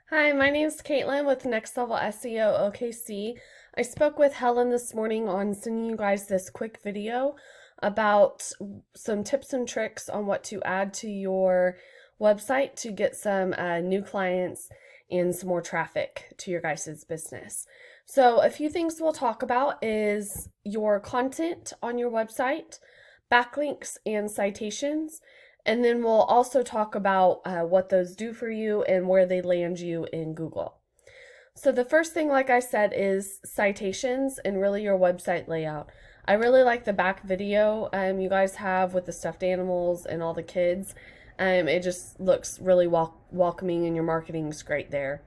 Hi, my name's Caitlin with Next Level SEO OKC. I spoke with Helen this morning on sending you guys this quick video about some tips and tricks on what to add to your website to get some new clients and some more traffic to your guys' business. So, a few things we'll talk about is your content on your website, backlinks and citations. And then we'll also talk about what those do for you and where they land you in Google. So, the first thing, like I said, is citations and really your website layout. I really like the back video you guys have with the stuffed animals and all the kids. It just looks really welcoming, and your marketing is great there.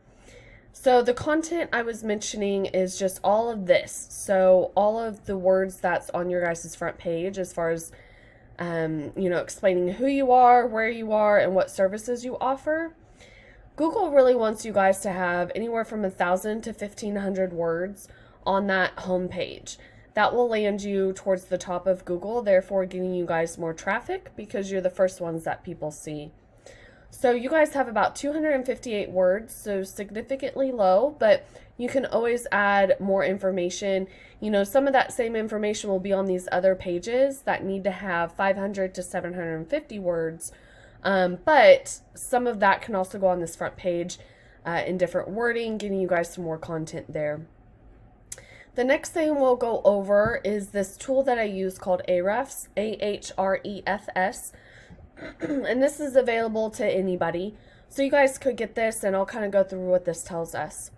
So, the content I was mentioning is just all of this. So, all of the words that's on your guys' front page as far as explaining who you are, where you are, and what services you offer. Google really wants you guys to have anywhere from 1,000 to 1,500 words on that home page. That will land you towards the top of Google, therefore getting you guys more traffic because you're the first ones that people see. So you guys have about 258 words, so significantly low, but you can always add more information. Some of that same information will be on these other pages that need to have 500 to 750 words, but some of that can also go on this front page in different wording, getting you guys some more content there. The next thing we'll go over is this tool that I use called Ahrefs, Ahrefs. And this is available to anybody. So you guys could get this, and I'll kind of go through what this tells us.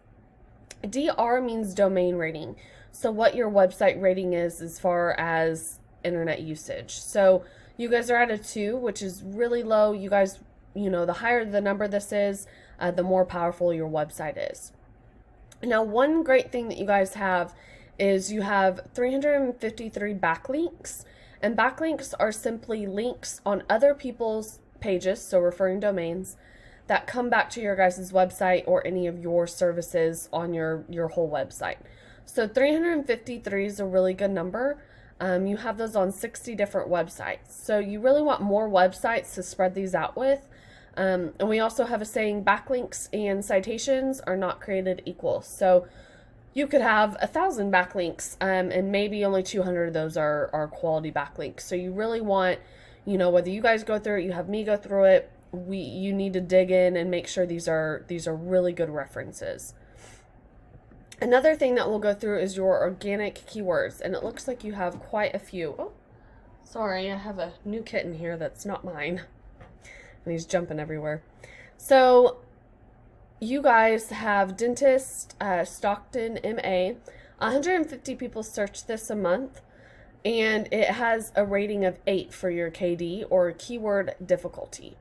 DR means domain rating. So what your website rating is as far as internet usage. So you guys are at a 2, which is really low. You guys, the higher the number this is, the more powerful your website is. Now, one great thing that you guys have is you have 353 backlinks. And backlinks are simply links on other people's pages, so referring domains, that come back to your guys' website or any of your services on your whole website. So 353 is a really good number. You have those on 60 different websites. So you really want more websites to spread these out with. And we also have a saying, backlinks and citations are not created equal. So you could have 1,000 backlinks, and maybe only 200 of those are quality backlinks. So you really want, whether you guys go through it, you have me go through it, you need to dig in and make sure these are really good references. Another thing that we'll go through is your organic keywords, and it looks like you have quite a few. Oh, sorry, I have a new kitten here that's not mine, and he's jumping everywhere. So you guys have dentist, Stockton, MA. 150 people search this a month, and it has a rating of 8 for your KD, or keyword difficulty.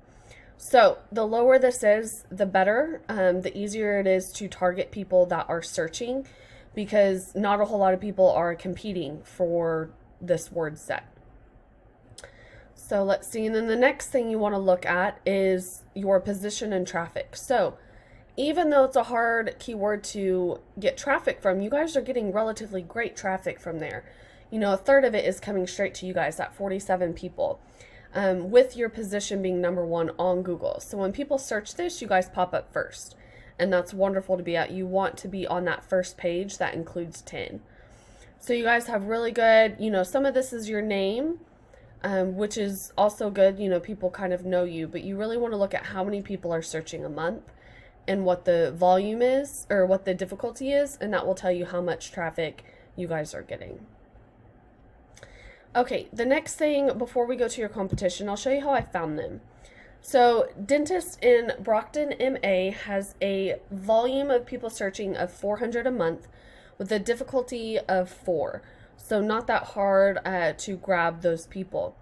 So the lower this is, the better. The easier it is to target people that are searching, because not a whole lot of people are competing for this word set. So let's see. And then the next thing you want to look at is your position and traffic. So even though it's a hard keyword to get traffic from, you guys are getting relatively great traffic from there. A third of it is coming straight to you guys, at 47 people, with your position being number 1 on Google. So when people search this, you guys pop up first, and that's wonderful to be at. You want to be on that first page that includes 10. So you guys have really good, some of this is your name, which is also good. People kind of know you, but you really want to look at how many people are searching a month and what the volume is, or what the difficulty is, and that will tell you how much traffic you guys are getting. Okay, the next thing before we go to your competition, I'll show you how I found them. So dentist in Brockton, MA has a volume of people searching of 400 a month with a difficulty of 4. So not that hard to grab those people.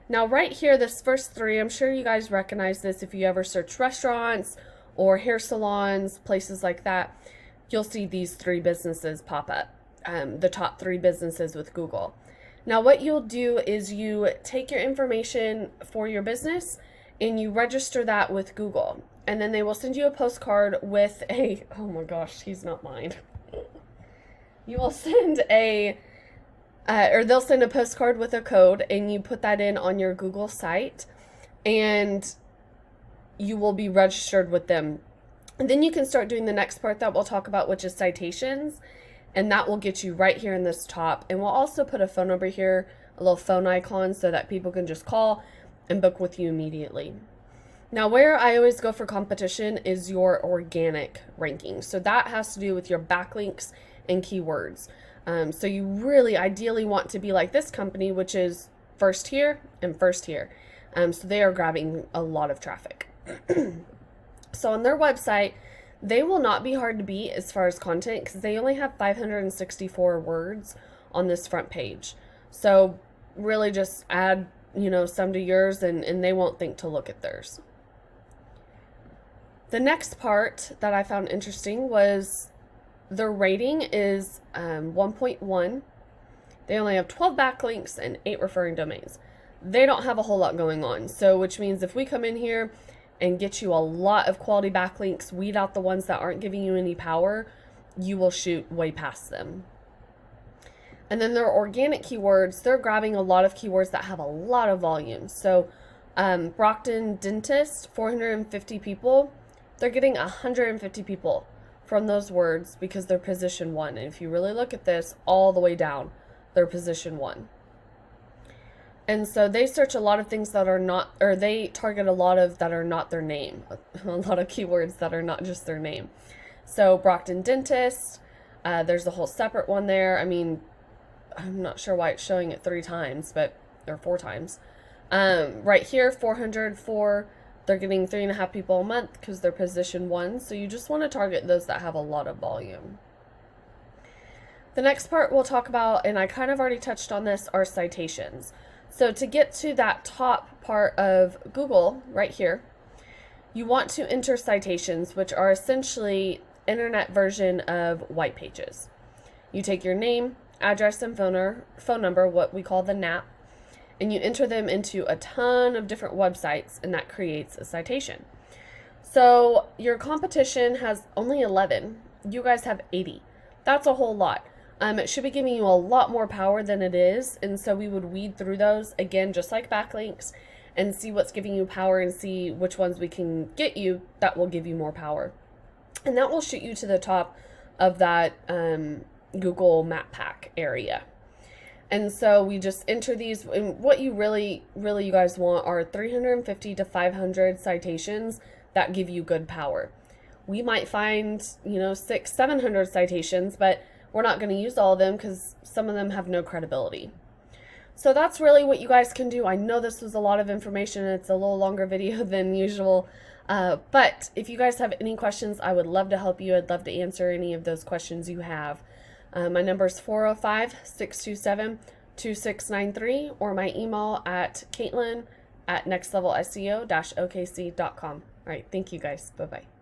Now right here, this first 3, I'm sure you guys recognize this if you ever search restaurants or hair salons, places like that. You'll see these 3 businesses pop up, the top 3 businesses with Google. Now what you'll do is you take your information for your business and you register that with Google. And then they will send you a postcard with a, oh my gosh, he's not mine. You will send or they'll send a postcard with a code, and you put that in on your Google site, and you will be registered with them. And then you can start doing the next part that we'll talk about, which is citations. And that will get you right here in this top. And we'll also put a phone number here, a little phone icon, so that people can just call and book with you immediately. Now, where I always go for competition is your organic ranking. So that has to do with your backlinks and keywords. So you really ideally want to be like this company, which is first here and first here. So they are grabbing a lot of traffic. So on their website, they will not be hard to beat as far as content because they only have 564 words on this front page. So really just add, some to yours and they won't think to look at theirs. The next part that I found interesting was their rating is 1.1. They only have 12 backlinks and 8 referring domains. They don't have a whole lot going on. So which means if we come in here and get you a lot of quality backlinks, weed out the ones that aren't giving you any power, you will shoot way past them. And then their organic keywords, they're grabbing a lot of keywords that have a lot of volume. So Brockton Dentist, 450 people, they're getting 150 people from those words because they're position 1. And if you really look at this all the way down, they're position 1. And so they search a lot of things that are not, or they target a lot of that are not their name. A lot of keywords that are not just their name. So Brockton Dentist, there's a whole separate one there. I mean, I'm not sure why it's showing it 3 times, or 4 times. Right here, 404, they're getting 3.5 people a month because they're position 1. So you just want to target those that have a lot of volume. The next part we'll talk about, and I kind of already touched on this, are citations. So to get to that top part of Google right here, you want to enter citations, which are essentially internet version of white pages. You take your name, address, and phone number, what we call the NAP, and you enter them into a ton of different websites, and that creates a citation. So your competition has only 11. You guys have 80. That's a whole lot. It should be giving you a lot more power than it is, and so we would weed through those, again, just like backlinks, and see what's giving you power and see which ones we can get you that will give you more power. And that will shoot you to the top of that Google Map Pack area. And so we just enter these, and what you really you guys want are 350 to 500 citations that give you good power. We might find, 600-700 citations, but we're not going to use all of them because some of them have no credibility. So that's really what you guys can do. I know this was a lot of information. It's a little longer video than usual. But if you guys have any questions, I would love to help you. I'd love to answer any of those questions you have. My number is 405-627-2693 or my email at Caitlin@nextlevelseo-okc.com. All right. Thank you guys. Bye-bye.